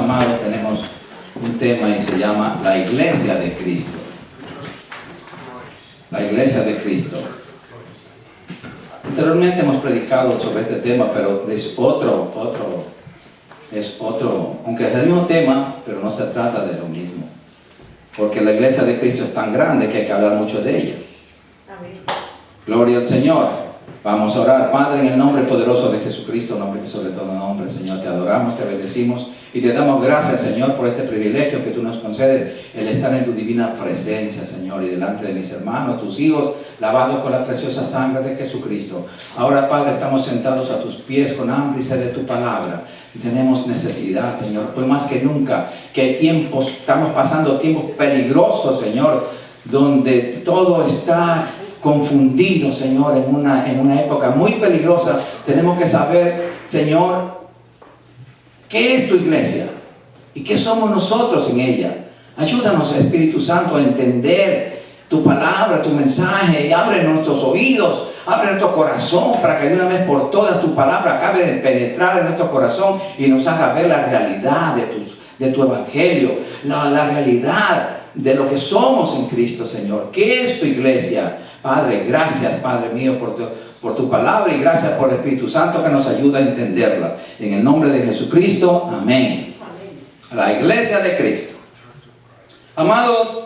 amados, tenemos un tema y se llama la Iglesia de Cristo. La Iglesia de Cristo. Anteriormente hemos predicado sobre este tema, pero es otro, aunque es el mismo tema, pero no se trata de lo mismo. Porque la Iglesia de Cristo es tan grande que hay que hablar mucho de ella. Amén. Gloria al Señor. Vamos a orar. Padre, en el nombre poderoso de Jesucristo, nombre que sobre todo nombre, Señor, te adoramos, te bendecimos y te damos gracias, Señor, por este privilegio que tú nos concedes, el estar en tu divina presencia, Señor, y delante de mis hermanos, tus hijos, lavados con la preciosa sangre de Jesucristo. Ahora, Padre, estamos sentados a tus pies con hambre y sed de tu palabra. Tenemos necesidad, Señor, hoy más que nunca, que hay tiempos, estamos pasando tiempos peligrosos, Señor, donde todo está confundido, Señor, en una época muy peligrosa. Tenemos que saber, Señor, qué es tu iglesia y qué somos nosotros en ella. Ayúdanos, Espíritu Santo, a entender tu palabra, tu mensaje, y abre nuestros oídos, abre nuestro corazón para que de una vez por todas tu palabra acabe de penetrar en nuestro corazón y nos haga ver la realidad de tu evangelio, la realidad de lo que somos en Cristo, Señor. ¿Qué es tu iglesia? Padre, gracias, Padre mío, por tu palabra, y gracias por el Espíritu Santo que nos ayuda a entenderla. En el nombre de Jesucristo, amén. La Iglesia de Cristo. Amados,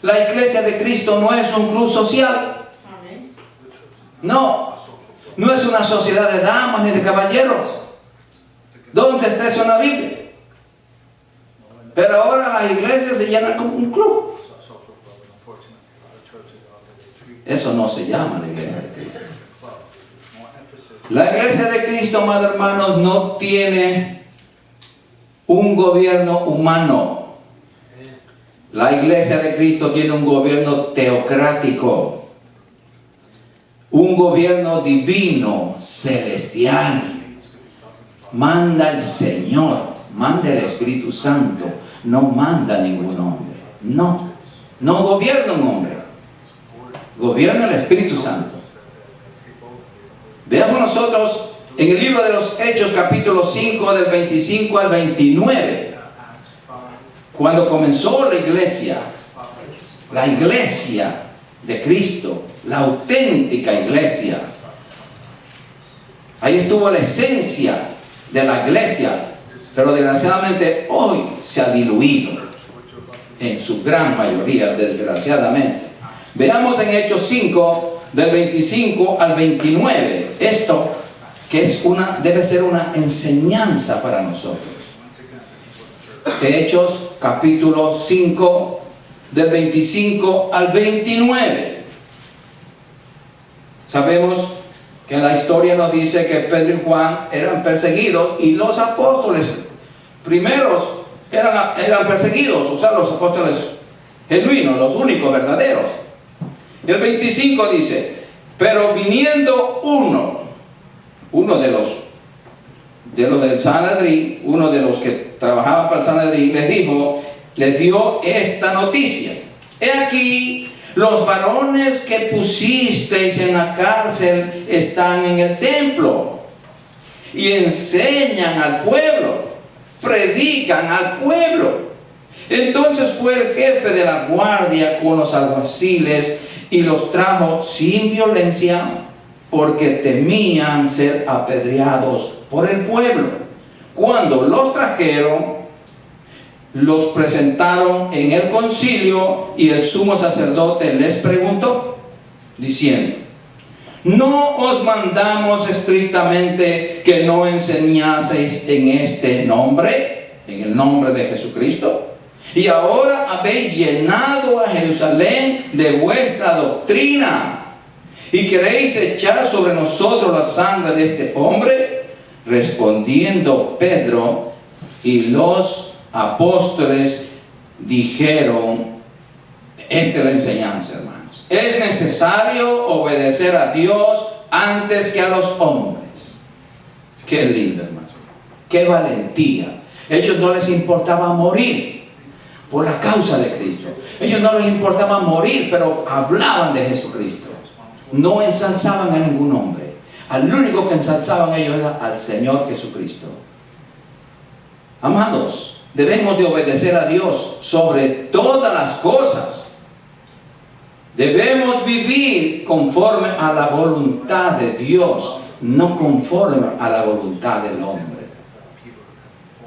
la Iglesia de Cristo no es un club social. No es una sociedad de damas ni de caballeros. ¿Dónde está eso en la Biblia? Pero ahora las iglesias se llenan como un club. Eso no se llama la Iglesia de Cristo. La Iglesia de Cristo, amados hermanos, no tiene un gobierno humano. La Iglesia de Cristo tiene un gobierno teocrático, un gobierno divino, celestial. Manda el Señor, manda el Espíritu Santo, no manda ningún hombre. No gobierna un hombre, gobierna el Espíritu Santo. Veamos nosotros en el libro de los Hechos, capítulo 5, del 25 al 29, cuando comenzó la iglesia de Cristo, la auténtica iglesia. Ahí estuvo la esencia de la iglesia, pero desgraciadamente hoy se ha diluido en su gran mayoría, desgraciadamente. Veamos en Hechos 5, del 25 al 29, esto que debe ser una enseñanza para nosotros. Hechos capítulo 5, del 25 al 29. Sabemos que la historia nos dice que Pedro y Juan eran perseguidos, y los apóstoles primeros eran perseguidos, o sea, los apóstoles genuinos, los únicos verdaderos. El 25 dice: pero viniendo uno de los del Sanedrín, uno de los que trabajaban para el Sanedrín, les dio esta noticia: he aquí, los varones que pusisteis en la cárcel están en el templo y enseñan al pueblo, predican al pueblo. Entonces fue el jefe de la guardia con los alguaciles y los trajo sin violencia, porque temían ser apedreados por el pueblo. Cuando los trajeron, los presentaron en el concilio, y el sumo sacerdote les preguntó, diciendo: ¿no os mandamos estrictamente que no enseñaseis en este nombre, en el nombre de Jesucristo? Y ahora habéis llenado a Jerusalén de vuestra doctrina, y queréis echar sobre nosotros la sangre de este hombre. Respondiendo Pedro y los apóstoles dijeron: esta es la enseñanza, hermanos. Es necesario obedecer a Dios antes que a los hombres. Qué lindo, hermano. Qué valentía. A ellos no les importaba morir por la causa de Cristo. A ellos no les importaba morir, pero hablaban de Jesucristo. No ensalzaban a ningún hombre. Al único que ensalzaban ellos era al Señor Jesucristo. Amados, Debemos de obedecer a Dios sobre todas las cosas. Debemos vivir conforme a la voluntad de Dios, no conforme a la voluntad del hombre.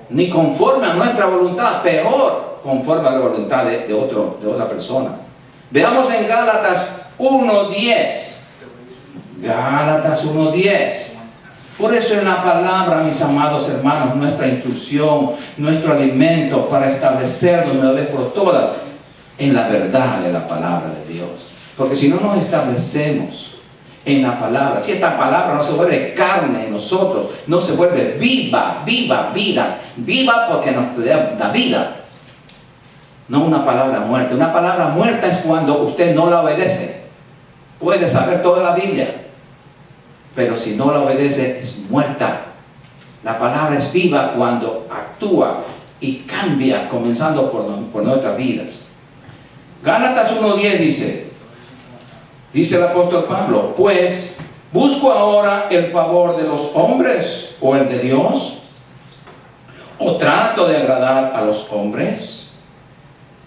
Ni conforme a nuestra voluntad, peor, conforme a la voluntad de otra persona. Veamos en Gálatas 1:10. Gálatas 1:10. Por eso en la palabra, mis amados hermanos, nuestra instrucción, nuestro alimento para establecernos de una vez por todas en la verdad de la palabra de Dios. Porque si no nos establecemos en la palabra, si esta palabra no se vuelve carne en nosotros, no se vuelve viva porque nos da vida, no una palabra muerta. Una palabra muerta es cuando usted no la obedece. Puede saber toda la Biblia, pero si no la obedece es muerta. La palabra es viva cuando actúa y cambia, comenzando por nuestras vidas. Gálatas 1:10 dice el apóstol Pablo: pues, ¿busco ahora el favor de los hombres o el de Dios? ¿O trato de agradar a los hombres?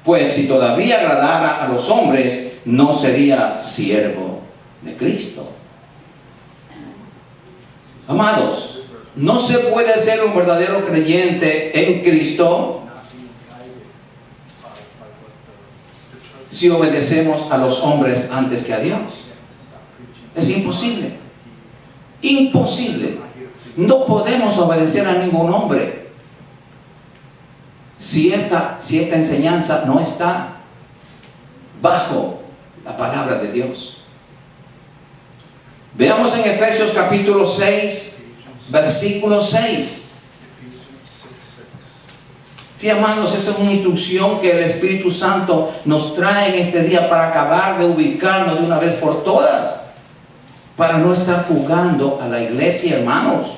Pues si todavía agradara a los hombres, no sería siervo de Cristo. Amados, no se puede ser un verdadero creyente en Cristo si obedecemos a los hombres antes que a Dios. Es imposible. Imposible. No podemos obedecer a ningún hombre si esta enseñanza no está bajo la palabra de Dios. Veamos en Efesios capítulo 6, versículo 6. Sí, hermanos, esa es una instrucción que el Espíritu Santo nos trae en este día para acabar de ubicarnos de una vez por todas, para no estar jugando a la iglesia, hermanos.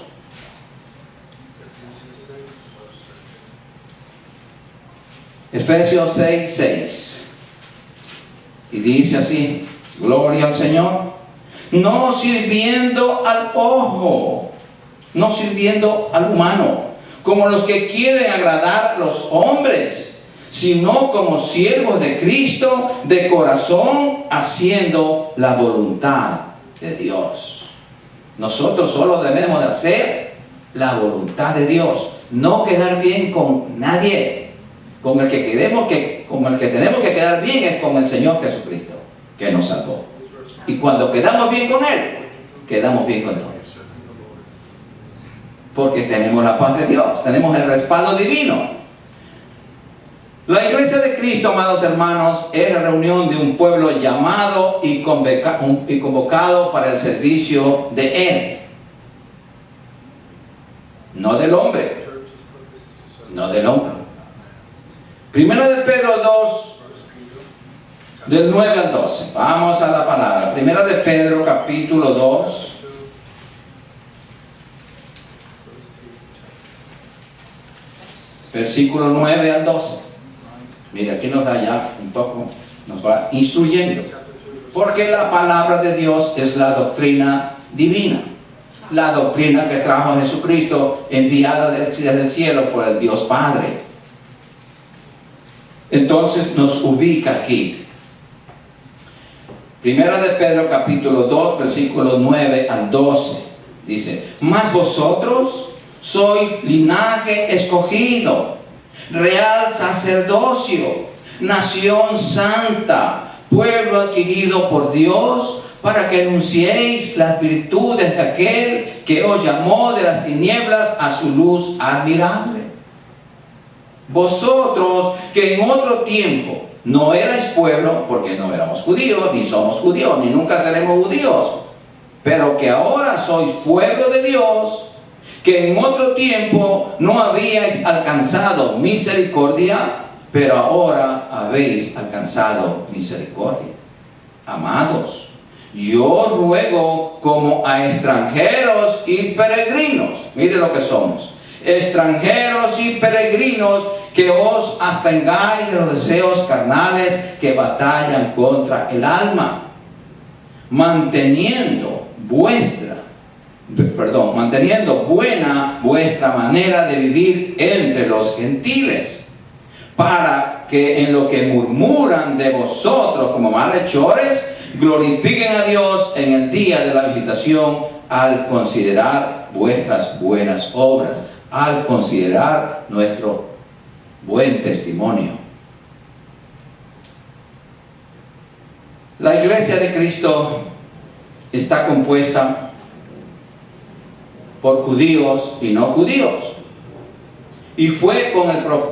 Efesios 6, 6. Y dice así: gloria al Señor. No sirviendo al ojo, no sirviendo al humano, como los que quieren agradar a los hombres, sino como siervos de Cristo, de corazón, haciendo la voluntad de Dios. Nosotros solo debemos de hacer la voluntad de Dios, no quedar bien con nadie. Con el que tenemos que quedar bien es con el Señor Jesucristo, que nos salvó. Y cuando quedamos bien con Él, quedamos bien con todos. Porque tenemos la paz de Dios, tenemos el respaldo divino. La iglesia de Cristo, amados hermanos, es la reunión de un pueblo llamado y convocado para el servicio de Él. No del hombre. No del hombre. Primera de Pedro 2, del 9 al 12. Vamos a la palabra. Primera de Pedro, capítulo 2. Versículo 9 al 12. Mira, aquí nos da ya un poco, nos va instruyendo. Porque la palabra de Dios es la doctrina divina. La doctrina que trajo Jesucristo, enviada desde el cielo por el Dios Padre. Entonces nos ubica aquí. Primera de Pedro capítulo 2, versículos 9 al 12. Dice: mas vosotros sois linaje escogido, real sacerdocio, nación santa, pueblo adquirido por Dios, para que anunciéis las virtudes de aquel que os llamó de las tinieblas a su luz admirable. Vosotros que en otro tiempo no erais pueblo, porque no éramos judíos, ni somos judíos, ni nunca seremos judíos, pero que ahora sois pueblo de Dios, que en otro tiempo no habíais alcanzado misericordia, pero ahora habéis alcanzado misericordia. Amados, yo ruego como a extranjeros y peregrinos, mire lo que somos, extranjeros y peregrinos, que os abstengáis de los deseos carnales que batallan contra el alma, manteniendo vuestra manteniendo buena vuestra manera de vivir entre los gentiles, para que en lo que murmuran de vosotros como malhechores, glorifiquen a Dios en el día de la visitación, al considerar vuestras buenas obras, al considerar nuestro buen testimonio. La iglesia de Cristo está compuesta por judíos y no judíos, y fue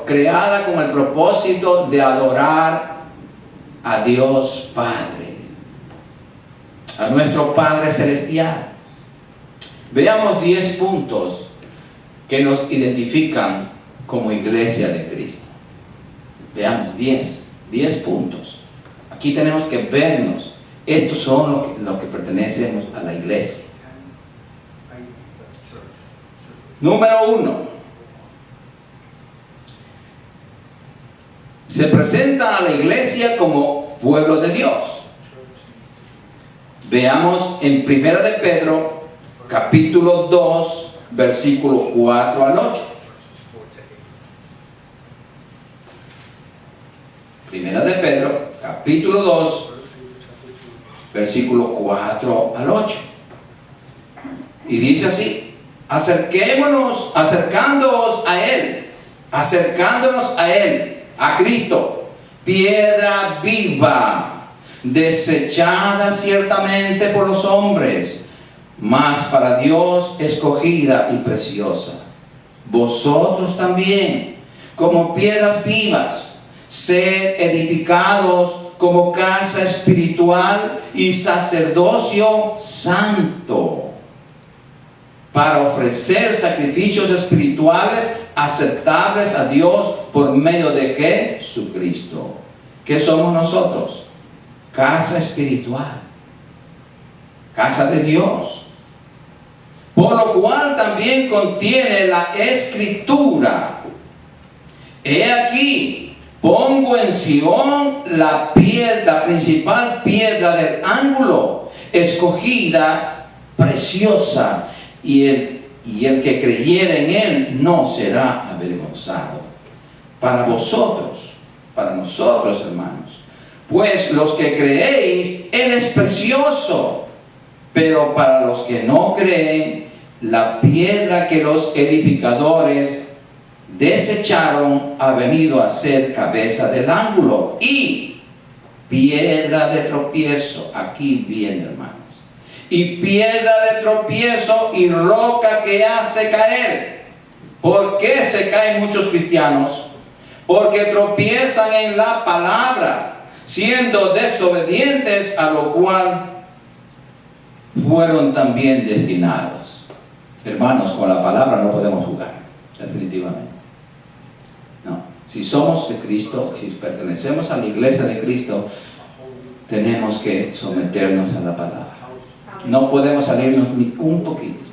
creada con el propósito de adorar a Dios Padre, a nuestro Padre Celestial. Veamos 10 puntos que nos identifican como iglesia de Cristo. Veamos 10 puntos. Aquí tenemos que vernos. Estos son los que pertenecemos a la iglesia. Número 1. Se presenta a la iglesia como pueblo de Dios. Veamos en 1 de Pedro, capítulo 2, versículos 4 al 8. Primera de Pedro, capítulo 2, versículo 4 al 8. Y dice así: acercándonos a Él, a Cristo, piedra viva, desechada ciertamente por los hombres, mas para Dios escogida y preciosa. Vosotros también, como piedras vivas, sed edificados como casa espiritual y sacerdocio santo, para ofrecer sacrificios espirituales aceptables a Dios por medio de Jesucristo. ¿Qué somos nosotros? Casa espiritual, casa de Dios. Por lo cual también contiene la Escritura: he aquí, pongo en Sión la principal piedra del ángulo, escogida, preciosa, y el que creyere en Él no será avergonzado. Para vosotros, para nosotros, hermanos, pues los que creéis, Él es precioso, pero para los que no creen, la piedra que los edificadores desecharon ha venido a ser cabeza del ángulo y piedra de tropiezo. Aquí viene, hermanos. Y piedra de tropiezo y roca que hace caer. ¿Por qué se caen muchos cristianos? Porque tropiezan en la palabra, siendo desobedientes, a lo cual fueron también destinados. Hermanos, con la palabra no podemos jugar, definitivamente. No, si somos de Cristo, si pertenecemos a la iglesia de Cristo, tenemos que someternos a la palabra. No podemos salirnos ni un poquito,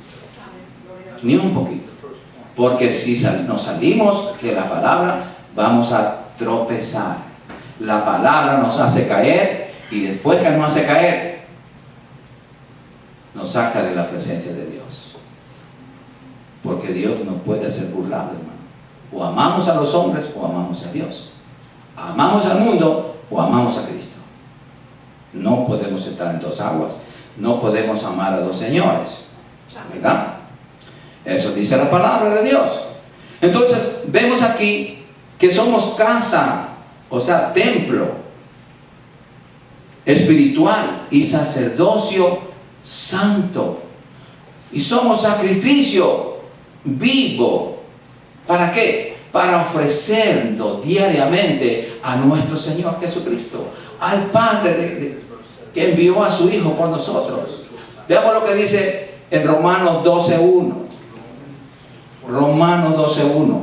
porque si nos salimos de la palabra, vamos a tropezar. La palabra nos hace caer, y después que nos hace caer, nos saca de la presencia de Dios, porque Dios no puede ser burlado, hermano. O amamos a los hombres o amamos a Dios, amamos al mundo o amamos a Cristo. No podemos estar en dos aguas, no podemos amar a dos señores, ¿verdad? Eso dice la palabra de Dios. Entonces vemos aquí que somos casa, o sea, templo espiritual y sacerdocio santo, y somos sacrificio vivo. ¿Para qué? Para ofrecerlo diariamente a nuestro Señor Jesucristo, al Padre que envió a su Hijo por nosotros. Veamos lo que dice en Romanos 12:1. Romanos 12:1.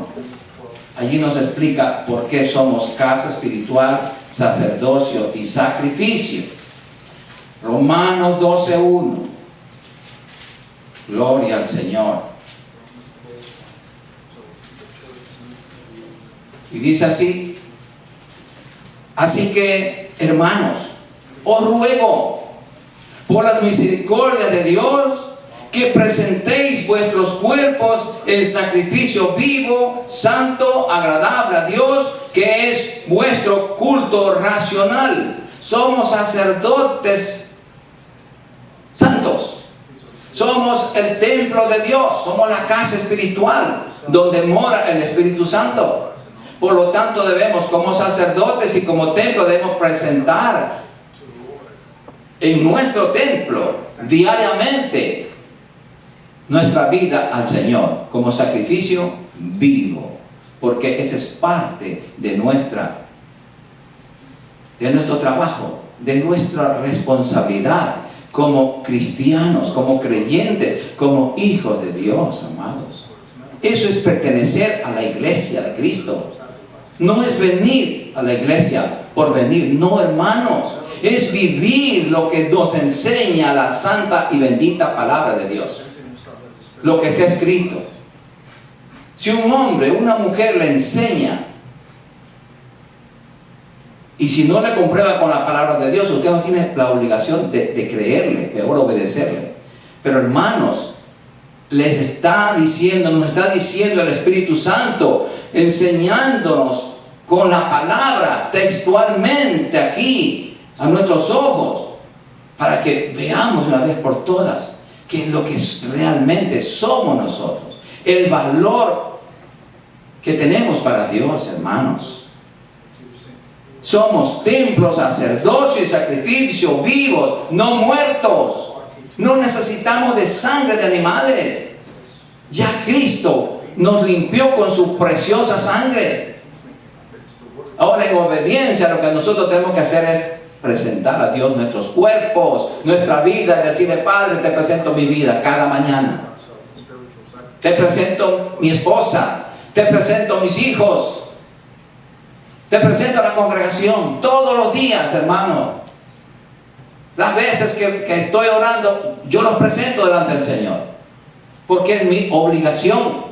Allí nos explica por qué somos casa espiritual, sacerdocio y sacrificio. Romanos 12:1. Gloria al Señor. Y dice así: así que, hermanos, os ruego por las misericordias de Dios que presentéis vuestros cuerpos en sacrificio vivo, santo, agradable a Dios, que es vuestro culto racional. Somos sacerdotes santos. Somos el templo de Dios. Somos la casa espiritual donde mora el Espíritu Santo. Por lo tanto, debemos, como sacerdotes y como templo, debemos presentar en nuestro templo diariamente nuestra vida al Señor como sacrificio vivo, porque esa es parte de nuestro trabajo, de nuestra responsabilidad como cristianos, como creyentes, como hijos de Dios, amados. Eso es pertenecer a la iglesia de Cristo. No es venir a la iglesia por venir, no, hermanos. Es vivir lo que nos enseña la santa y bendita palabra de Dios. Lo que está escrito. Si un hombre, una mujer le enseña, y si no le comprueba con la palabra de Dios, usted no tiene la obligación de creerle, mejor obedecerle. Pero hermanos, les está diciendo, nos está diciendo el Espíritu Santo, enseñándonos con la palabra textualmente aquí a nuestros ojos, para que veamos una vez por todas qué es lo que realmente somos nosotros, el valor que tenemos para Dios, hermanos. Somos templos, sacerdocio y sacrificio vivos, no muertos. No necesitamos de sangre de animales. Ya Cristo nos limpió con su preciosa sangre. Ahora, en obediencia, lo que nosotros tenemos que hacer es presentar a Dios nuestros cuerpos, nuestra vida, y decirle: Padre, te presento mi vida cada mañana. Te presento mi esposa, te presento mis hijos, te presento a la congregación todos los días, hermano. Las veces que estoy orando, yo los presento delante del Señor, porque es mi obligación.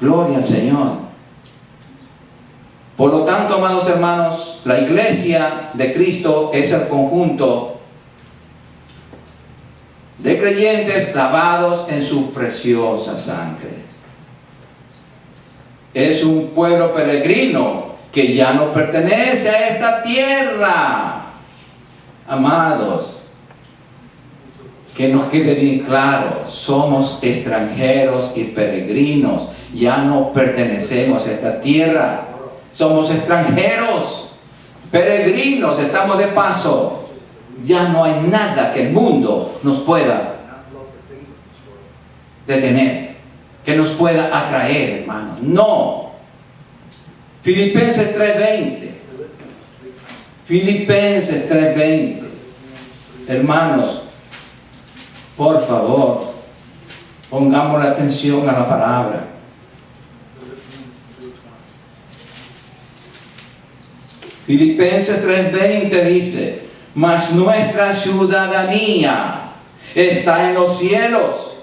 Gloria al Señor. Por lo tanto, amados hermanos, la iglesia de Cristo es el conjunto de creyentes lavados en su preciosa sangre. Es un pueblo peregrino que ya no pertenece a esta tierra. Amados, que nos quede bien claro, somos extranjeros y peregrinos, ya no pertenecemos a esta tierra. Somos extranjeros, peregrinos, estamos de paso. Ya no hay nada que el mundo nos pueda detener, que nos pueda atraer, hermano. No. Filipenses 3:20. Filipenses 3:20. Hermanos, por favor, pongamos la atención a la palabra. Filipenses 3:20 dice: mas nuestra ciudadanía está en los cielos.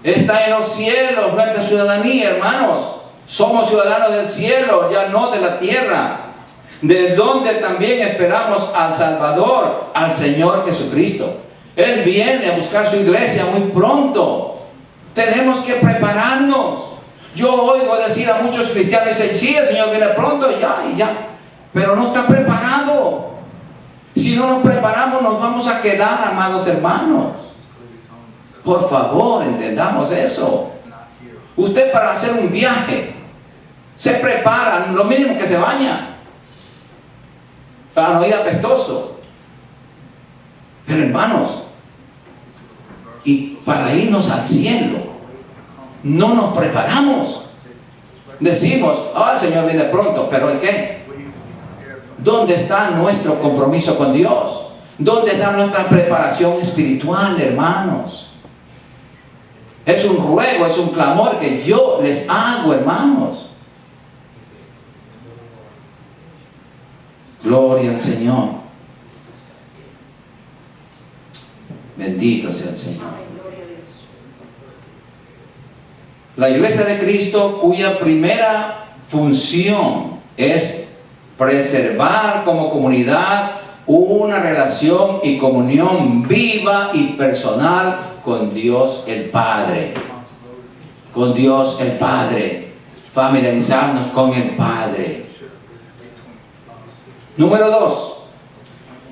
Está en los cielos nuestra ciudadanía, hermanos. Somos ciudadanos del cielo, ya no de la tierra, de donde también esperamos al Salvador, al Señor Jesucristo. Él viene a buscar su iglesia muy pronto. Tenemos que prepararnos. Yo oigo decir a muchos cristianos, dicen: sí, el Señor viene pronto, ya, pero no está preparado. Si no nos preparamos, nos vamos a quedar, amados hermanos. Por favor, entendamos eso. Usted, para hacer un viaje, se prepara, lo mínimo que se baña, para no ir apestoso. Pero hermanos, y para irnos al cielo, no nos preparamos. Decimos: el Señor viene pronto, pero ¿en qué? ¿Dónde está nuestro compromiso con Dios? ¿Dónde está nuestra preparación espiritual, hermanos? Es un ruego, es un clamor que yo les hago, hermanos. Gloria al Señor. Bendito sea el Señor. La iglesia de Cristo, cuya primera función es preservar como comunidad una relación y comunión viva y personal con Dios el Padre. Con Dios el Padre. Familiarizarnos con el Padre. Número 2.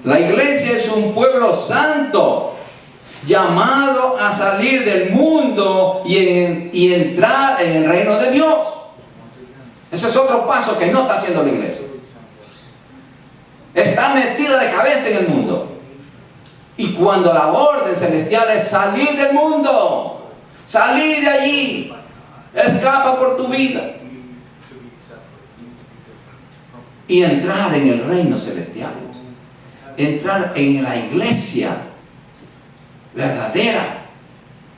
La iglesia es un pueblo santo, llamado a salir del mundo y entrar en el reino de Dios. Ese es otro paso que no está haciendo la iglesia. Está metida de cabeza en el mundo. Y cuando la orden celestial es salir del mundo, salir de allí, escapa por tu vida y entrar en el reino celestial, entrar en la iglesia verdadera,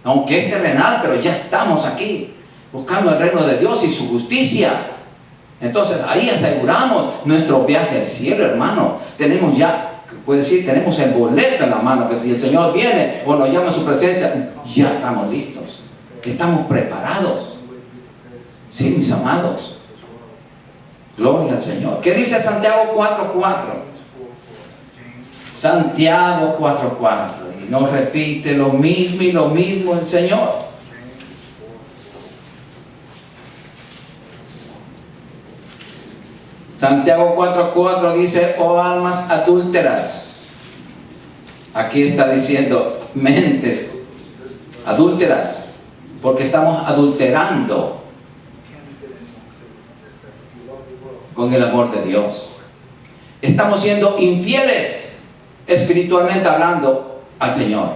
aunque es terrenal, pero ya estamos aquí buscando el reino de Dios y su justicia. Entonces ahí aseguramos nuestro viaje al cielo, hermano. Tenemos ya, puede decir, tenemos el boleto en la mano, que si el Señor viene o nos llama a su presencia, ya estamos listos, estamos preparados. Sí, mis amados, gloria al Señor. ¿Qué dice Santiago 4:4? Santiago 4:4, y nos repite lo mismo y lo mismo el Señor. Santiago 4:4 dice: oh almas adúlteras. Aquí está diciendo mentes adúlteras, porque estamos adulterando con el amor de Dios. Estamos siendo infieles, espiritualmente hablando, al Señor.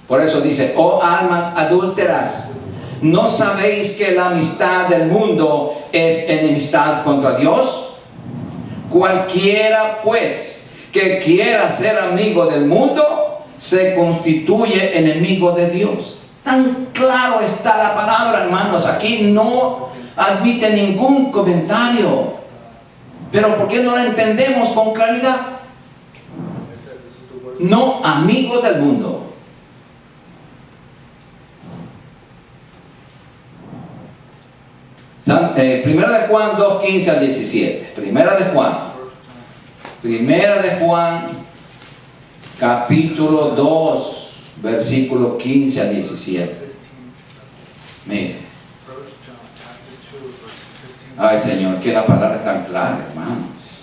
Por eso dice: oh almas adúlteras, ¿no sabéis que la amistad del mundo es enemistad contra Dios? Cualquiera pues que quiera ser amigo del mundo se constituye enemigo de Dios. Tan claro está la palabra, hermanos. Aquí no admite ningún comentario. Pero ¿por qué no la entendemos con claridad? No amigos del mundo. Primera de Juan 2:15 al 17. Primera de Juan capítulo 2 versículo 15 al 17. Mire. Ay, Señor, que la palabra es tan clara, hermanos.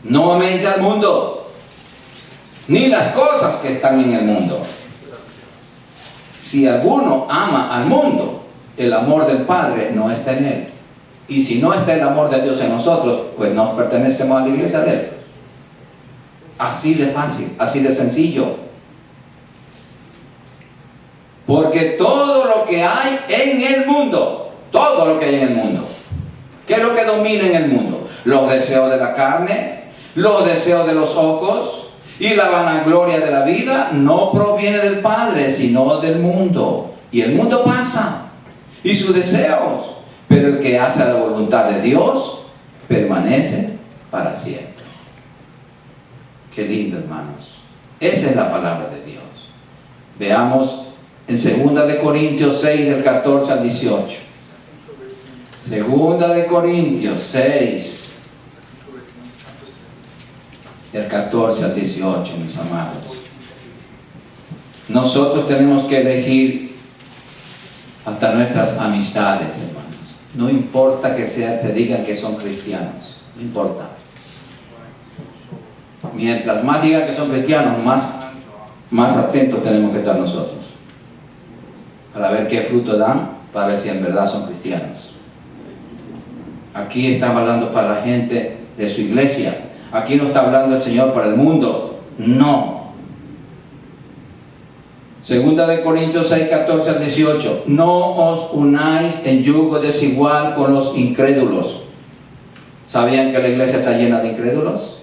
No améis al mundo, ni las cosas que están en el mundo. Si alguno ama al mundo, el amor del Padre no está en él. Y si no está el amor de Dios en nosotros, pues no pertenecemos a la iglesia de él. Así de fácil, así de sencillo. Porque todo lo que hay en el mundo, todo lo que hay en el mundo, ¿qué es lo que domina en el mundo? Los deseos de la carne, los deseos de los ojos y la vanagloria de la vida no proviene del Padre, sino del mundo. Y el mundo pasa, y sus deseos, pero el que hace la voluntad de Dios permanece para siempre. Qué lindo, hermanos. Esa es la palabra de Dios. Veamos en 2 de Corintios 6 del 14 al 18. 2 de Corintios 6 del 14 al 18, mis amados. Nosotros tenemos que elegir hasta nuestras amistades, hermanos. No importa que se digan que son cristianos, no importa. Mientras más digan que son cristianos, más atentos tenemos que estar nosotros para ver qué fruto dan, para ver si en verdad son cristianos. Aquí estamos hablando para la gente de su iglesia. Aquí no está hablando el Señor para el mundo. No. 2 de Corintios 6, 14 al 18. No os unáis en yugo desigual con los incrédulos. ¿Sabían que la iglesia está llena de incrédulos?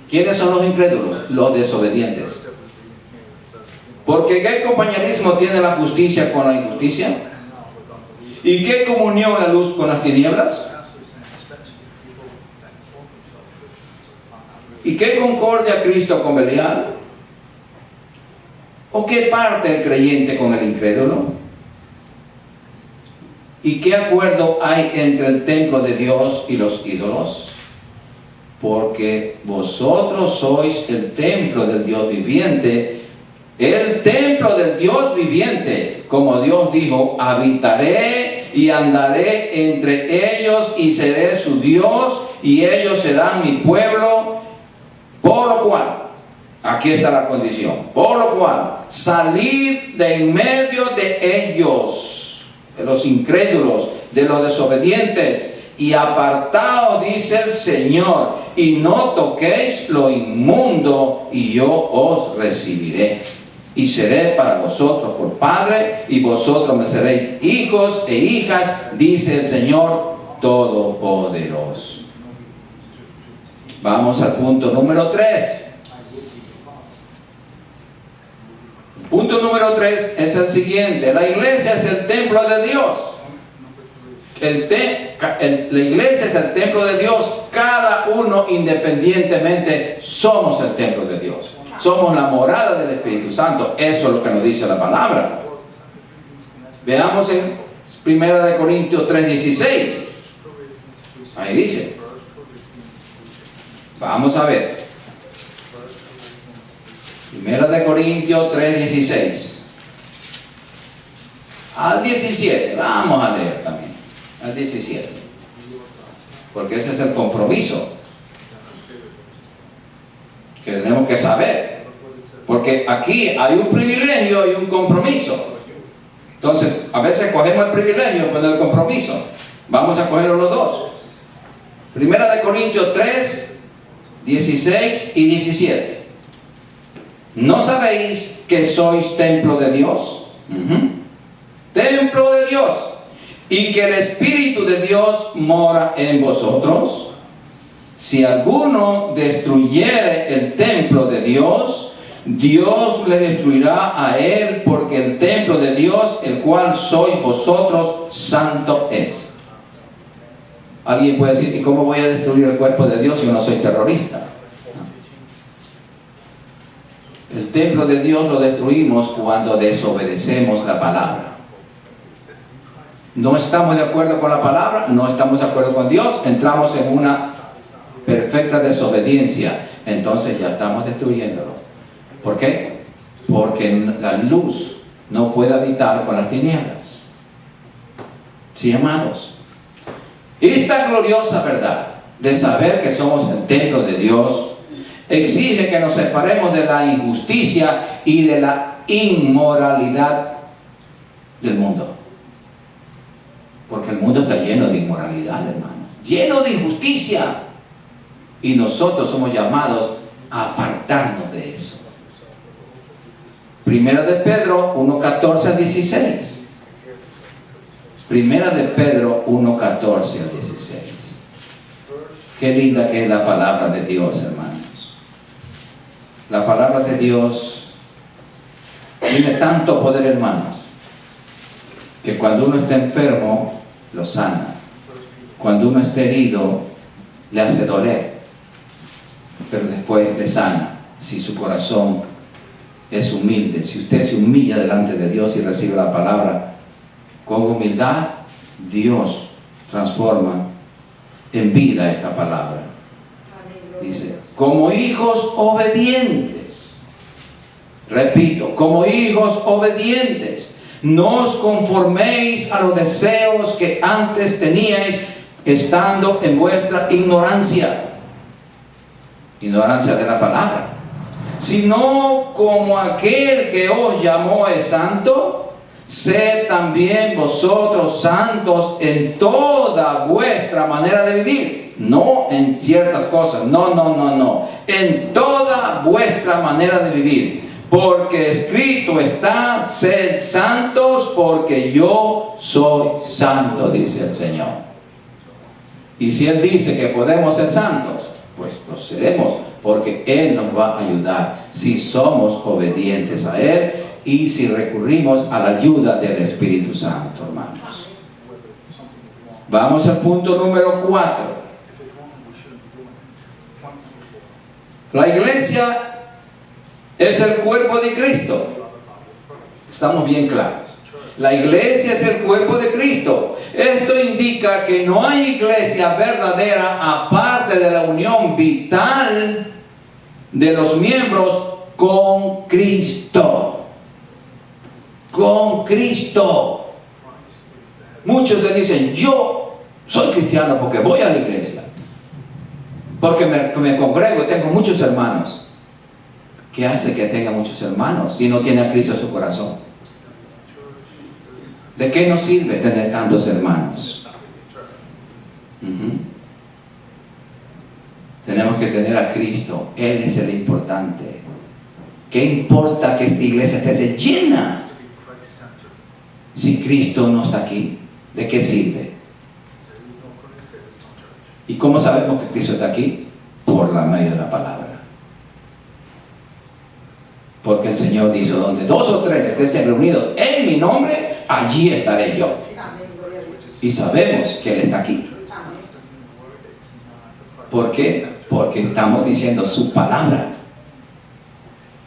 ¿Quiénes son los incrédulos? Los desobedientes. Porque ¿qué compañerismo tiene la justicia con la injusticia? ¿Y qué comunión la luz con las tinieblas? ¿Y qué concordia Cristo con Belial? ¿O qué parte el creyente con el incrédulo? ¿Y qué acuerdo hay entre el templo de Dios y los ídolos? porque vosotros sois el templo del Dios viviente. El templo del Dios viviente, como Dios dijo, habitaré y andaré entre ellos y seré su Dios y ellos serán mi pueblo. Por lo cual, aquí está la condición, por lo cual, salid de en medio de ellos, de los incrédulos, de los desobedientes, y apartaos, dice el Señor, y no toquéis lo inmundo, y yo os recibiré. Y seré para vosotros por Padre, y vosotros me seréis hijos e hijas, dice el Señor Todopoderoso. Vamos al punto número 3. El punto número 3 es el siguiente. La iglesia es el templo de Dios. La iglesia es el templo de Dios. Cada uno independientemente somos el templo de Dios. Somos la morada del Espíritu Santo. Eso es lo que nos dice la palabra. Veamos en 1 Corintios 3:16. Ahí dice. Vamos a ver. 1 Corintios 3:16. Al 17. Vamos a leer también. Al 17. Porque ese es el compromiso que tenemos que saber. Porque aquí hay un privilegio y un compromiso. Entonces, a veces cogemos el privilegio con el compromiso. Vamos a cogerlo los dos. 1 Corintios 3, 16 y 17. ¿No sabéis que sois templo de Dios? Templo de Dios. Y que el Espíritu de Dios mora en vosotros. Si alguno destruyere el templo de Dios, Dios le destruirá a él, porque el templo de Dios, el cual sois vosotros, santo es. Alguien puede decir, ¿y cómo voy a destruir el cuerpo de Dios si yo no soy terrorista? El templo de Dios lo destruimos cuando desobedecemos la palabra. No estamos de acuerdo con la palabra, no estamos de acuerdo con Dios, entramos en una perfecta desobediencia, entonces ya estamos destruyéndolo. ¿Por qué? Porque la luz no puede habitar con las tinieblas. Sí, amados. Esta gloriosa verdad de saber que somos el templo de Dios exige que nos separemos de la injusticia y de la inmoralidad del mundo. Porque el mundo está lleno de inmoralidad, hermano. Lleno de injusticia. Y nosotros somos llamados a apartarnos de eso. Primera de Pedro 1:14 al 16. Primera de Pedro 1:14 al 16. Qué linda que es la palabra de Dios, hermanos. La palabra de Dios tiene tanto poder, hermanos, que cuando uno está enfermo, lo sana. Cuando uno está herido, le hace doler, pero después le sana, si su corazón es humilde. Si usted se humilla delante de Dios y recibe la palabra con humildad, Dios transforma en vida esta palabra. Dice, como hijos obedientes. Repito, como hijos obedientes, no os conforméis a los deseos que antes teníais, estando en vuestra ignorancia de la palabra, sino como aquel que os llamó es santo, sed también vosotros santos en toda vuestra manera de vivir. No en ciertas cosas, no, en toda vuestra manera de vivir, porque escrito está, sed santos porque yo soy santo, dice el Señor. Y si Él dice que podemos ser santos, pues lo seremos, porque Él nos va a ayudar si somos obedientes a Él y si recurrimos a la ayuda del Espíritu Santo, hermanos. Vamos al punto número 4. La iglesia es el cuerpo de Cristo. Estamos bien claros. La iglesia es el cuerpo de Cristo. Esto indica que no hay iglesia verdadera aparte de la unión vital de los miembros con Cristo. Con Cristo. Muchos se dicen, yo soy cristiano porque voy a la iglesia, porque me congrego y tengo muchos hermanos. ¿Qué hace que tenga muchos hermanos si no tiene a Cristo en su corazón? ¿De qué nos sirve tener tantos hermanos? Tenemos que tener a Cristo. Él es el importante. ¿Qué importa que esta iglesia esté llena si Cristo no está aquí? ¿De qué sirve? ¿Y cómo sabemos que Cristo está aquí? Por la medio de la palabra. Porque el Señor dice, donde 2 o 3 estén reunidos en mi nombre, allí estaré yo. Y sabemos que Él está aquí. ¿Por qué? Porque estamos diciendo su palabra.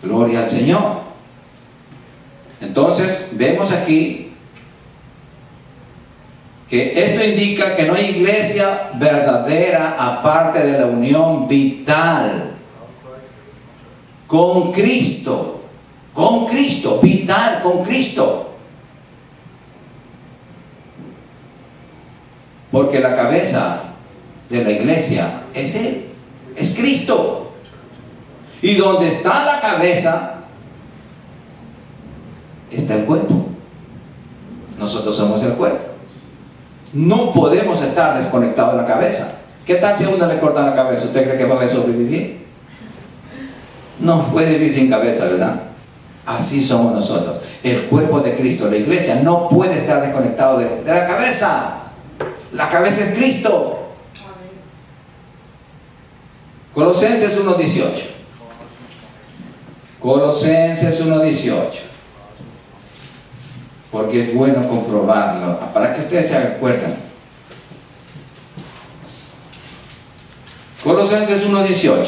Gloria al Señor. Entonces, vemos aquí que esto indica que no hay iglesia verdadera aparte de la unión vital con Cristo. Con Cristo, vital con Cristo. Porque la cabeza de la iglesia es Él, es Cristo. Y donde está la cabeza, está el cuerpo. Nosotros somos el cuerpo. No podemos estar desconectados de la cabeza. ¿Qué tal si a uno le cortan la cabeza? ¿Usted cree que va a sobrevivir? No puede vivir sin cabeza, ¿verdad? Así somos nosotros. El cuerpo de Cristo, la iglesia, no puede estar desconectado de la cabeza. La cabeza es Cristo. Colosenses 1:18. Colosenses 1:18. Porque es bueno comprobarlo, para que ustedes se acuerden. Colosenses 1:18.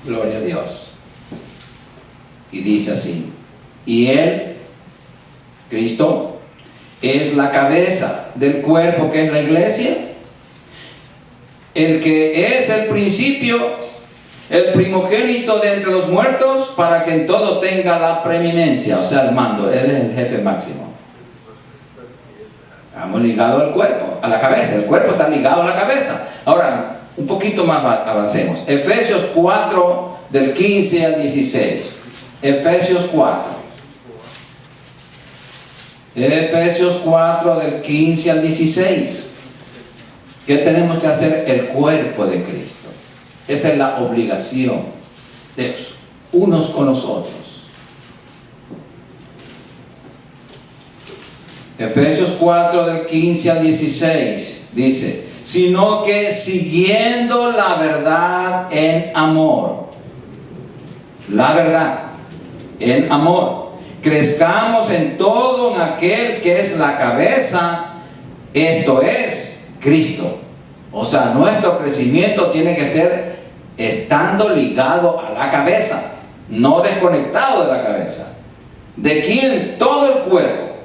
Gloria a Dios. Y dice así: y Él, Cristo, es la cabeza del cuerpo que es la iglesia, el que es el principio, el primogénito de entre los muertos, para que en todo tenga la preeminencia, o sea, el mando. Él es el jefe máximo. Estamos ligados al cuerpo, a la cabeza. El cuerpo está ligado a la cabeza. Ahora, un poquito más avancemos. Efesios 4, del 15 al 16. Efesios 4. Efesios 4, del 15 al 16. ¿Qué tenemos que hacer? El cuerpo de Cristo. Esta es la obligación de unos con los otros. Efesios 4, del 15 al 16 dice: sino que siguiendo la verdad en amor, la verdad en amor, crezcamos en todo en aquel que es la cabeza, esto es Cristo. O sea, nuestro crecimiento tiene que ser estando ligado a la cabeza, no desconectado de la cabeza, de quien todo el cuerpo,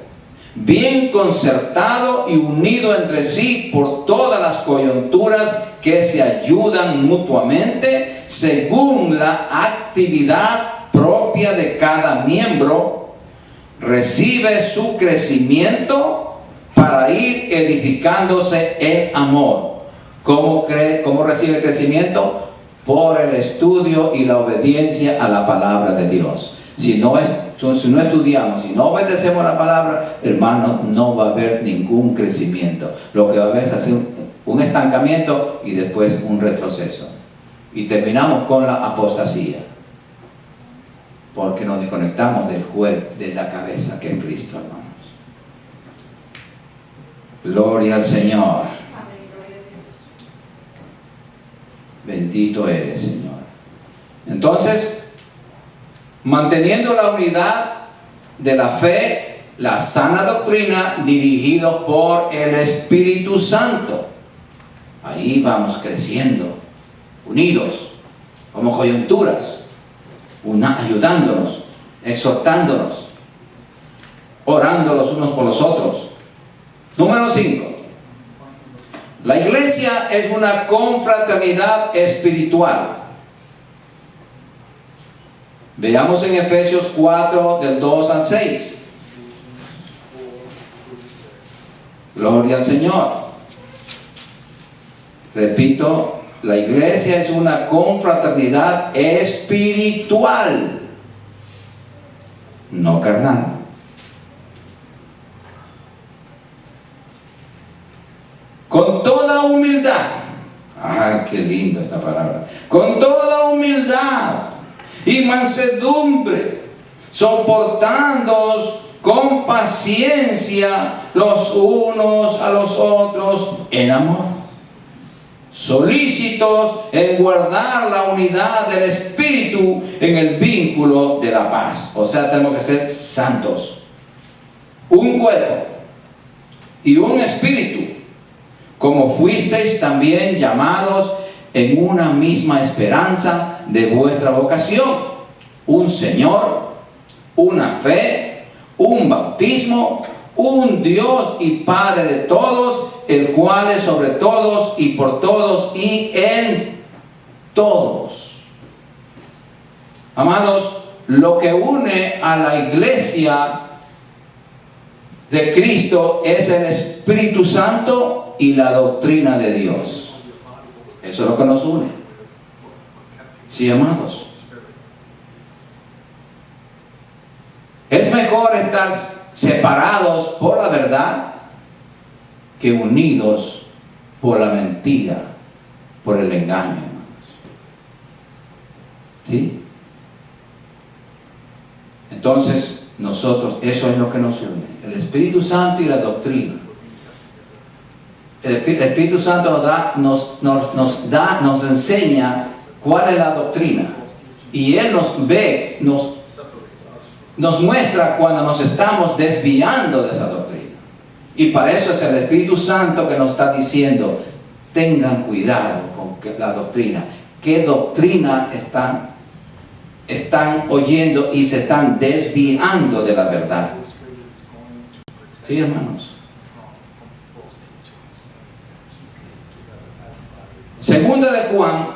bien concertado y unido entre sí por todas las coyunturas que se ayudan mutuamente según la actividad propia de cada miembro, recibe su crecimiento para ir edificándose en amor. ¿Cómo recibe el crecimiento? Por el estudio y la obediencia a la palabra de Dios. Si no estudiamos, si no obedecemos la palabra, hermano, no va a haber ningún crecimiento. Lo que va a haber es hacer un estancamiento y después un retroceso. Y terminamos con la apostasía. Porque nos desconectamos del cuerpo, de la cabeza que es Cristo, hermanos. Gloria al Señor. Bendito eres, Señor. Entonces, manteniendo la unidad de la fe, la sana doctrina, dirigido por el Espíritu Santo. Ahí vamos creciendo, unidos, como coyunturas, ayudándonos. exhortándonos, orando los unos por los otros. Número 5. La iglesia es una confraternidad espiritual. Veamos en Efesios 4, del 2 al 6. Gloria al Señor. Repito, la iglesia es una confraternidad espiritual, no carnal. Con toda humildad. ¡Ay, qué linda esta palabra! Con toda humildad y mansedumbre, soportándoos con paciencia los unos a los otros en amor, solícitos en guardar la unidad del Espíritu en el vínculo de la paz. O sea, tenemos que ser santos. Un cuerpo y un espíritu, como fuisteis también llamados en una misma esperanza de vuestra vocación, un Señor, una fe, un bautismo, un Dios y Padre de todos, el cual es sobre todos y por todos y en todos. Amados, lo que une a la iglesia de Cristo es el Espíritu Santo y la doctrina de Dios. Eso es lo que nos une. Sí, amados. Es mejor estar separados por la verdad que unidos por la mentira, por el engaño, hermanos. ¿Sí? Entonces, nosotros, eso es lo que nos une, el Espíritu Santo y la doctrina. El Espíritu Santo nos enseña cuál es la doctrina, y Él nos muestra cuando nos estamos desviando de esa doctrina. Y para eso es el Espíritu Santo que nos está diciendo: tengan cuidado con la doctrina. ¿Qué doctrina están oyendo y se están desviando de la verdad? Sí, hermanos. Segunda de Juan,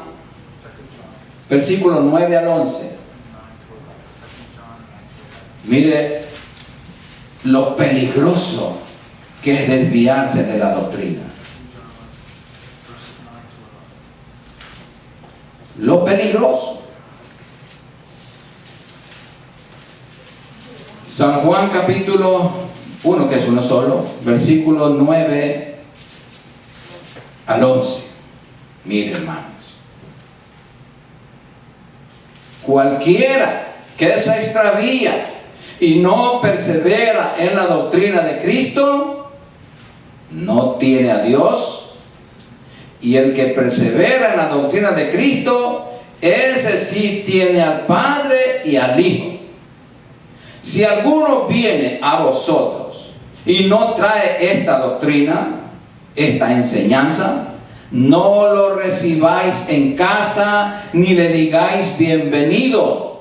versículos 9 al 11. Mire lo peligroso que es desviarse de la doctrina. Lo peligroso. San Juan capítulo 1, que es uno solo, versículos 9 al 11. Mire, hermanos, cualquiera que se extravía y no persevera en la doctrina de Cristo, no tiene a Dios. Y el que persevera en la doctrina de Cristo, ese sí tiene al Padre y al Hijo. Si alguno viene a vosotros y no trae esta doctrina, esta enseñanza, no lo recibáis en casa, ni le digáis bienvenidos,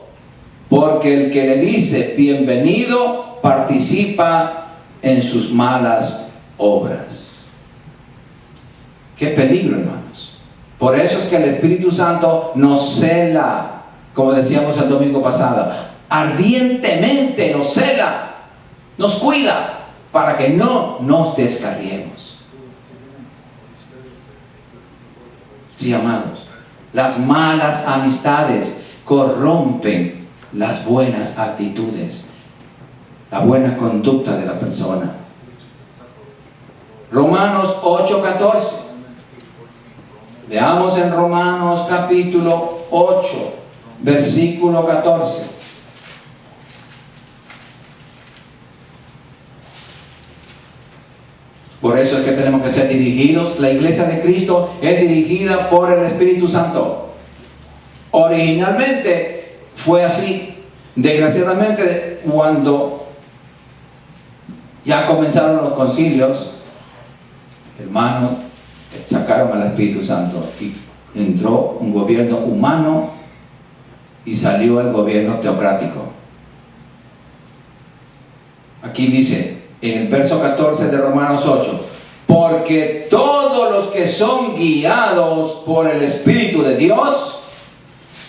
porque el que le dice bienvenido participa en sus malas obras. Qué peligro, hermanos. Por eso es que el Espíritu Santo nos cela, como decíamos el domingo pasado, ardientemente nos cela, nos cuida, para que no nos descarriemos. Sí, amados, las malas amistades corrompen las buenas actitudes, la buena conducta de la persona. Romanos 8:14. Veamos en Romanos capítulo 8, versículo 14. Por eso es que tenemos que ser dirigidos. La iglesia de Cristo es dirigida por el Espíritu Santo. Originalmente fue así. Desgraciadamente, cuando ya comenzaron los concilios, hermanos, sacaron al Espíritu Santo y entró un gobierno humano y salió el gobierno teocrático. Aquí dice, en el verso 14 de Romanos 8, porque todos los que son guiados por el Espíritu de Dios,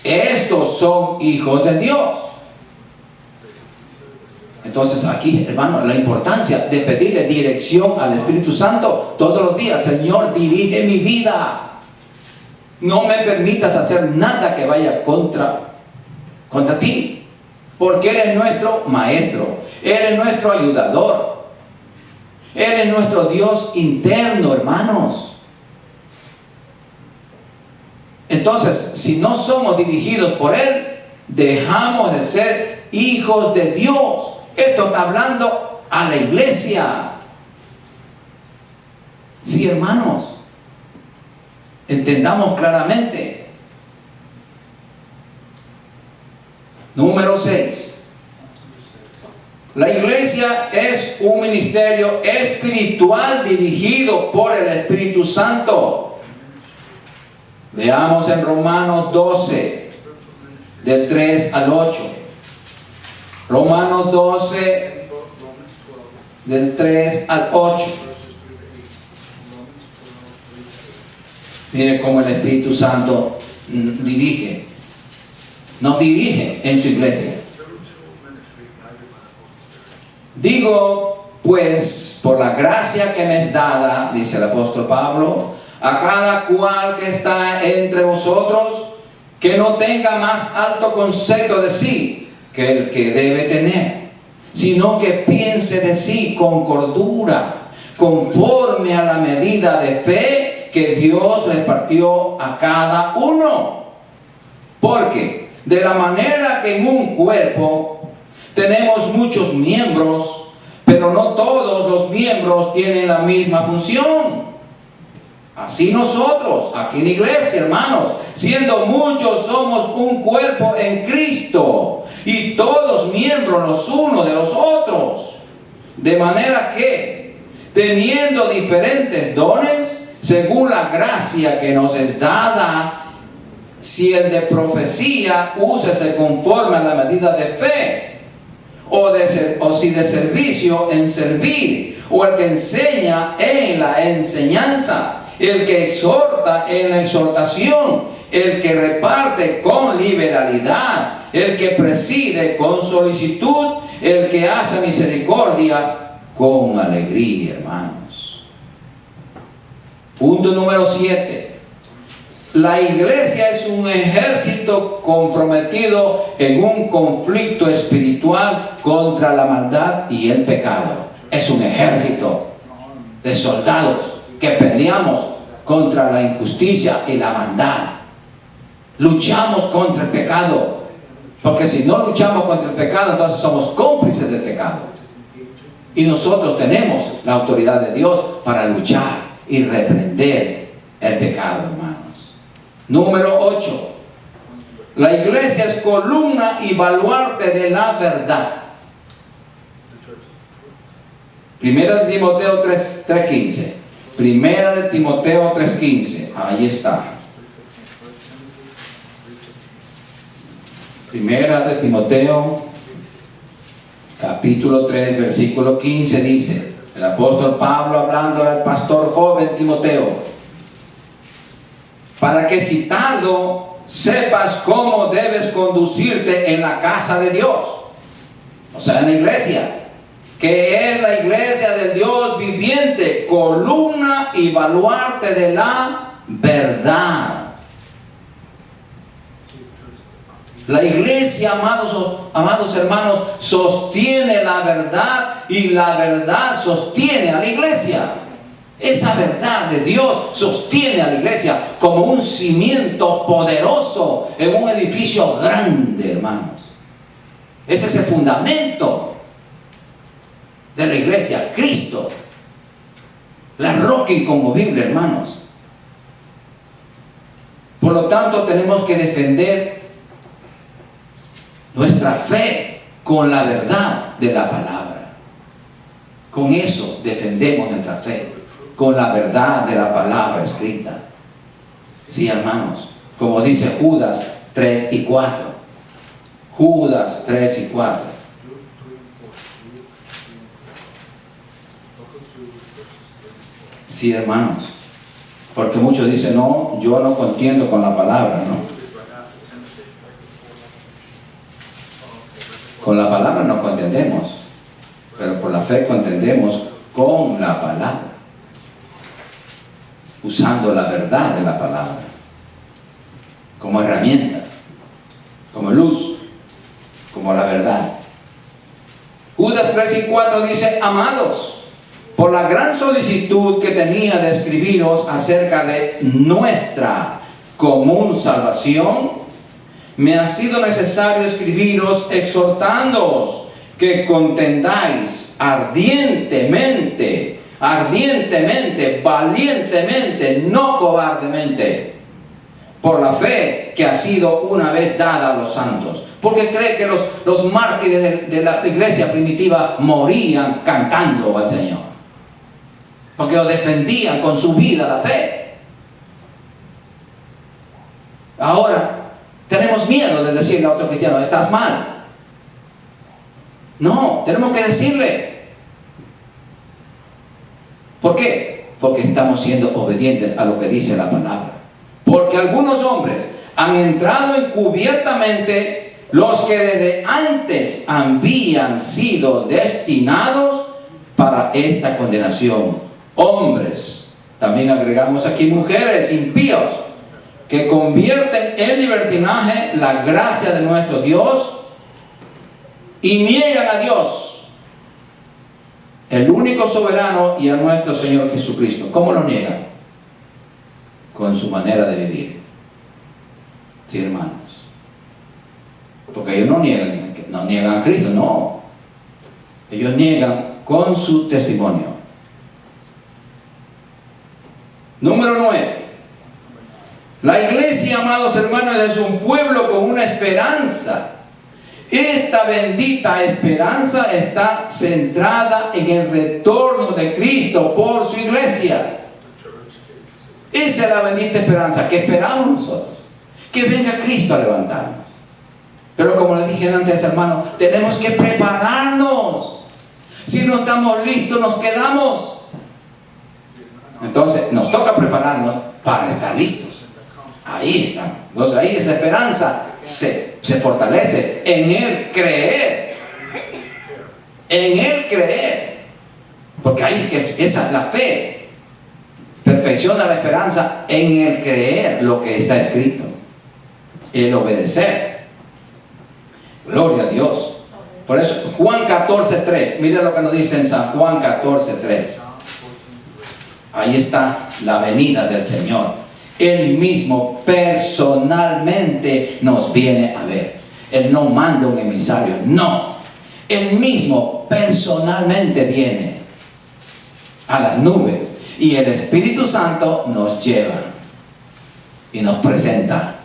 estos son hijos de Dios. Entonces aquí, hermano, la importancia de pedirle dirección al Espíritu Santo todos los días. Señor, dirige mi vida. No me permitas hacer nada que vaya contra ti. Porque Él es nuestro maestro. Él es nuestro ayudador. Él es nuestro Dios interno, hermanos. Entonces, si no somos dirigidos por Él, dejamos de ser hijos de Dios. Esto está hablando a la iglesia. Sí, hermanos. Entendamos claramente. Número 6. La iglesia es un ministerio espiritual dirigido por el Espíritu Santo. Veamos en Romanos 12, del 3 al 8. Romanos 12, del 3 al 8. Mire cómo el Espíritu Santo nos dirige en su iglesia. Digo, pues, por la gracia que me es dada, dice el apóstol Pablo, a cada cual que está entre vosotros, que no tenga más alto concepto de sí que el que debe tener, sino que piense de sí con cordura, conforme a la medida de fe que Dios repartió a cada uno. Porque de la manera que en un cuerpo tenemos muchos miembros, pero no todos los miembros tienen la misma función. Así nosotros, aquí en la iglesia, hermanos, siendo muchos, somos un cuerpo en Cristo, y todos miembros los unos de los otros. De manera que, teniendo diferentes dones, según la gracia que nos es dada, si el de profecía, úsese conforme a la medida de fe, o si de servicio, en servir, o el que enseña en la enseñanza, el que exhorta en la exhortación, el que reparte con liberalidad, el que preside con solicitud, el que hace misericordia con alegría, hermanos. Punto número 7. La iglesia es un ejército comprometido en un conflicto espiritual contra la maldad y el pecado. Es un ejército de soldados que peleamos contra la injusticia y la maldad. Luchamos contra el pecado, porque si no luchamos contra el pecado, entonces somos cómplices del pecado. Y nosotros tenemos la autoridad de Dios para luchar y reprender el pecado, hermanos. Número 8. La iglesia es columna y baluarte de la verdad. Primera de Timoteo 3:15. Primera de Timoteo 3:15. Ahí está. Primera de Timoteo, capítulo 3, versículo 15, dice el apóstol Pablo hablando al pastor joven Timoteo: para que citado sepas cómo debes conducirte en la casa de Dios, o sea, en la iglesia, que es la iglesia del Dios viviente, columna y baluarte de la verdad. La iglesia, amados hermanos, sostiene la verdad, y la verdad sostiene a la iglesia. Esa verdad de Dios sostiene a la iglesia como un cimiento poderoso en un edificio grande, hermanos. Ese es el fundamento de la iglesia, Cristo, la roca inconmovible, hermanos. Por lo tanto, tenemos que defender nuestra fe con la verdad de la palabra. Con eso defendemos nuestra fe, con la verdad de la palabra escrita. Sí, hermanos, como dice Judas 3 y 4. Judas 3 y 4. Sí, hermanos. Porque muchos dicen, no, yo no contiendo con la palabra, ¿no? Con la palabra no contendemos, pero por la fe contendemos con la palabra, usando la verdad de la palabra como herramienta, como luz, como la verdad. Judas 3:4 dice, amados, por la gran solicitud que tenía de escribiros acerca de nuestra común salvación, me ha sido necesario escribiros exhortándoos que contendáis ardientemente, valientemente, no cobardemente, por la fe que ha sido una vez dada a los santos. Porque cree que los mártires de la iglesia primitiva morían cantando al Señor, porque lo defendían con su vida la fe. Ahora tenemos miedo de decirle a otro cristiano, estás mal. No, tenemos que decirle. ¿Por qué? Porque estamos siendo obedientes a lo que dice la palabra. Porque algunos hombres han entrado encubiertamente, los que desde antes habían sido destinados para esta condenación. Hombres, también agregamos aquí mujeres impíos, que convierten en libertinaje la gracia de nuestro Dios y niegan a Dios, el único soberano, y a nuestro Señor Jesucristo. ¿Cómo lo niegan? Con su manera de vivir. Sí, hermanos. Porque ellos no niegan a Cristo, no. Ellos niegan con su testimonio. Número 9. La iglesia, amados hermanos, es un pueblo con una esperanza. Esta bendita esperanza está centrada en el retorno de Cristo por su iglesia. Esa es la bendita esperanza que esperamos nosotros. Que venga Cristo a levantarnos. Pero como les dije antes, hermanos, tenemos que prepararnos. Si no estamos listos, nos quedamos. Entonces, nos toca prepararnos para estar listos. Ahí estamos. Entonces, ahí esa esperanza se fortalece en el creer. En el creer. Porque ahí esa la fe perfecciona la esperanza en el creer lo que está escrito, el obedecer. Gloria a Dios. Por eso Juan 14:3, mira lo que nos dice en San Juan 14:3. Ahí está la venida del Señor. Él mismo personalmente nos viene a ver. Él no manda un emisario, no. Él mismo personalmente viene a las nubes. Y el Espíritu Santo nos lleva y nos presenta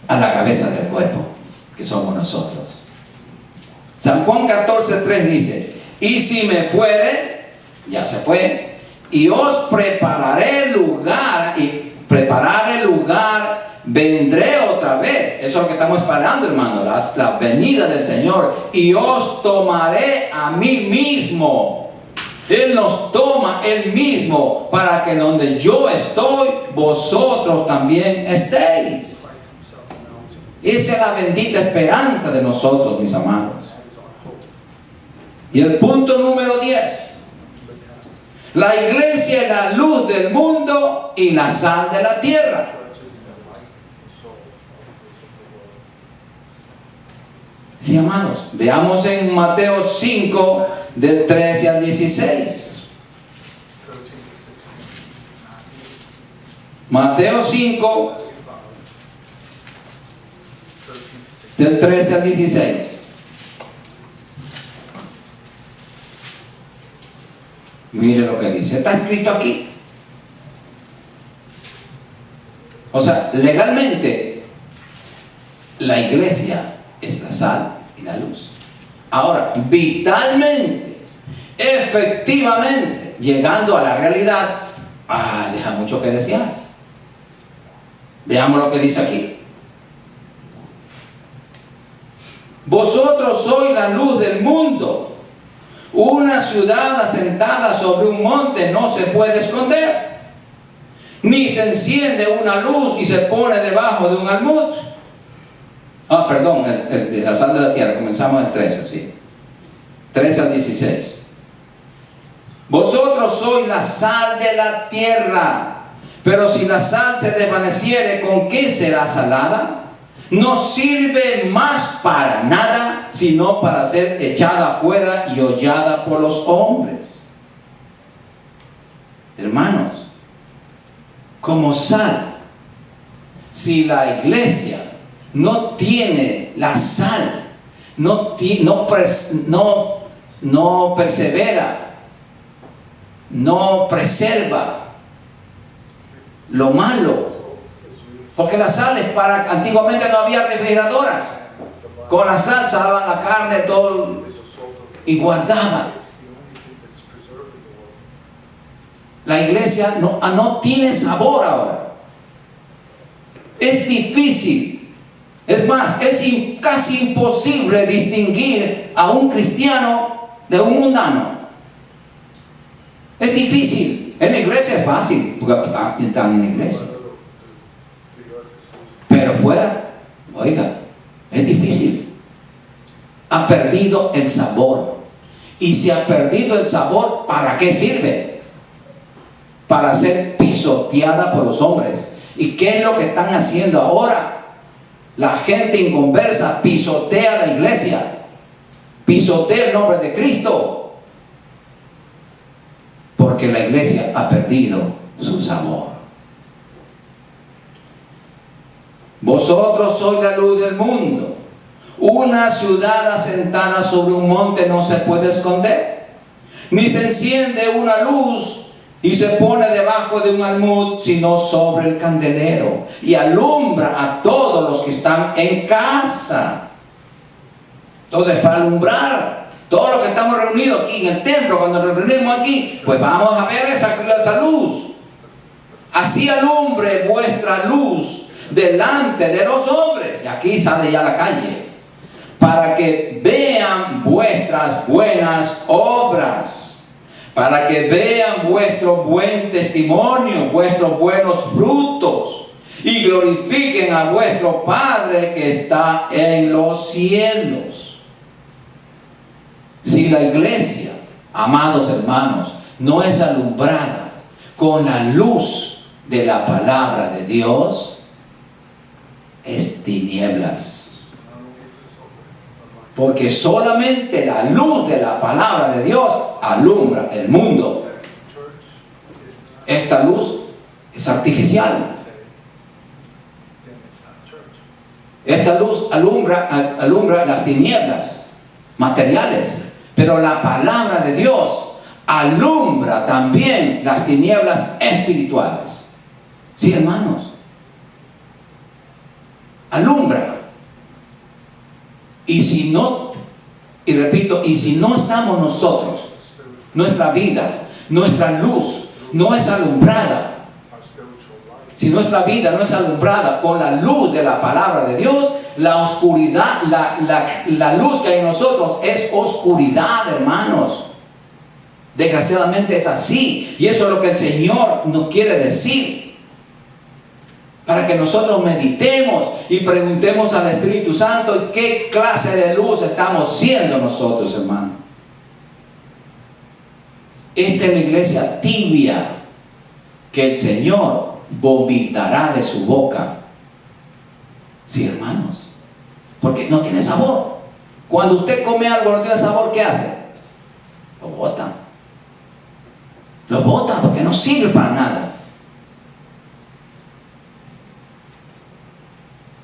a la cabeza del cuerpo, que somos nosotros. San Juan 14:3 dice, y si me fuere, ya se fue, y os prepararé lugar, vendré otra vez. Eso es lo que estamos esperando, hermano, la venida del Señor, y os tomaré a mí mismo. Él nos toma Él mismo, para que donde yo estoy, vosotros también estéis. Esa es la bendita esperanza de nosotros, mis amados. Y el punto número 10. La iglesia es la luz del mundo y la sal de la tierra. Sí, amados. Veamos en Mateo 5, del 13 al 16. Mateo 5, del 13 al 16. Mire lo que dice. Está escrito aquí. O sea, legalmente, la iglesia es la sal y la luz. Ahora, vitalmente, efectivamente, llegando a la realidad, deja mucho que desear. Veamos lo que dice aquí. Vosotros sois la luz del mundo. Una ciudad asentada sobre un monte no se puede esconder, ni se enciende una luz y se pone debajo de un almud. Perdón, de la sal de la tierra, comenzamos el 13, sí. 13 al 16. Vosotros sois la sal de la tierra, pero si la sal se desvaneciere, ¿con qué será salada? No sirve más para nada, sino para ser echada fuera y hollada por los hombres. Hermanos, como sal, si la iglesia no tiene la sal, no persevera, no preserva lo malo, porque la sal es para, antiguamente no había refrigeradoras, con la sal salaban la carne todo y guardaban. La iglesia no tiene sabor ahora, es difícil, es más, es casi imposible distinguir a un cristiano de un mundano. Es difícil. En la iglesia es fácil, porque están en la iglesia. Pero fuera, oiga, es difícil. Ha perdido el sabor. Y si ha perdido el sabor, ¿para qué sirve? Para ser pisoteada por los hombres. ¿Y qué es lo que están haciendo ahora? La gente inconversa pisotea la iglesia, pisotea el nombre de Cristo. Porque la iglesia ha perdido su sabor. Vosotros sois la luz del mundo. Una ciudad asentada sobre un monte no se puede esconder, ni se enciende una luz y se pone debajo de un almud, sino sobre el candelero, y alumbra a todos los que están en casa. Entonces, para alumbrar todos los que estamos reunidos aquí en el templo, cuando nos reunimos aquí, pues vamos a ver esa luz. Así alumbre vuestra luz delante de los hombres. Y aquí sale ya la calle. Para que vean vuestras buenas obras. Para que vean vuestro buen testimonio, vuestros buenos frutos. Y glorifiquen a vuestro Padre que está en los cielos. Si la iglesia, amados hermanos, no es alumbrada con la luz de la palabra de Dios, es tinieblas. Porque solamente la luz de la palabra de Dios alumbra el mundo. Esta luz es artificial. Esta luz alumbra las tinieblas materiales. Pero la palabra de Dios alumbra también las tinieblas espirituales. Sí, hermanos. Alumbra. Y si no estamos nosotros, nuestra vida, nuestra luz no es alumbrada. Si nuestra vida no es alumbrada con la luz de la palabra de Dios, la oscuridad, la luz que hay en nosotros es oscuridad, hermanos. Desgraciadamente es así. Y eso es lo que el Señor nos quiere decir. Para que nosotros meditemos y preguntemos al Espíritu Santo qué clase de luz estamos siendo nosotros, hermanos. Esta es la iglesia tibia que el Señor vomitará de su boca. Sí, hermanos. Porque no tiene sabor. Cuando usted come algo no tiene sabor, ¿qué hace? Lo bota. Lo bota porque no sirve para nada.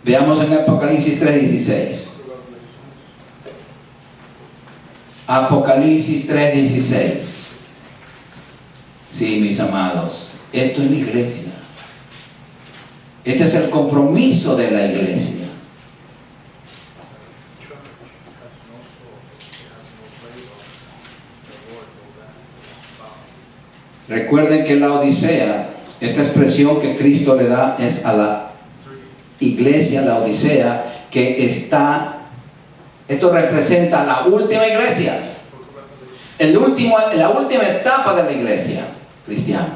Veamos en Apocalipsis 3:16. Apocalipsis 3:16. Sí, mis amados, esto es la iglesia. Este es el compromiso de la iglesia. Recuerden que la Odisea, esta expresión que Cristo le da es a la iglesia, la Odisea, que está, esto representa la última iglesia. la última etapa de la iglesia cristiana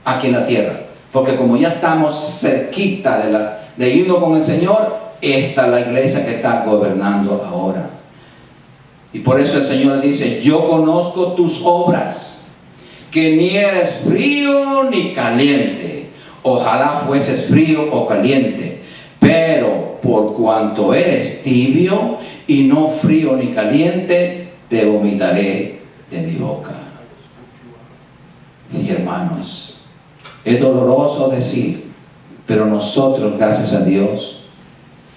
aquí en la tierra. Porque como ya estamos cerquita de irnos con el Señor, esta es la iglesia que está gobernando ahora. Y por eso el Señor dice: yo conozco tus obras, que ni eres frío ni caliente. Ojalá fueses frío o caliente, pero por cuanto eres tibio y no frío ni caliente, te vomitaré de mi boca. Sí, hermanos, es doloroso decir, pero nosotros, gracias a Dios,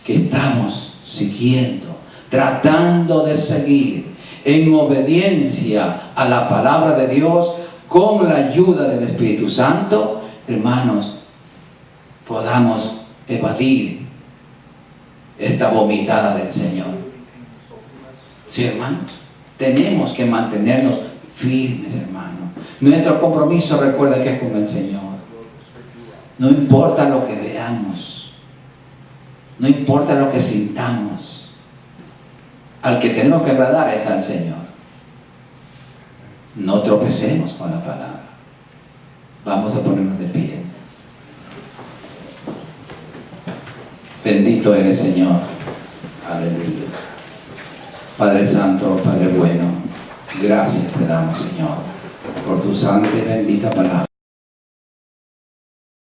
que estamos siguiendo, tratando de seguir en obediencia a la palabra de Dios, con la ayuda del Espíritu Santo, hermanos, podamos evadir esta vomitada del Señor. Sí, hermanos, tenemos que mantenernos firmes, hermanos. Nuestro compromiso, recuerda, que es con el Señor. No importa lo que veamos, no importa lo que sintamos, al que tenemos que agradar es al Señor. No tropecemos con la palabra. Vamos a ponernos de pie. Bendito eres, Señor. Aleluya. Padre Santo, Padre bueno, gracias te damos, Señor, por tu santa y bendita palabra.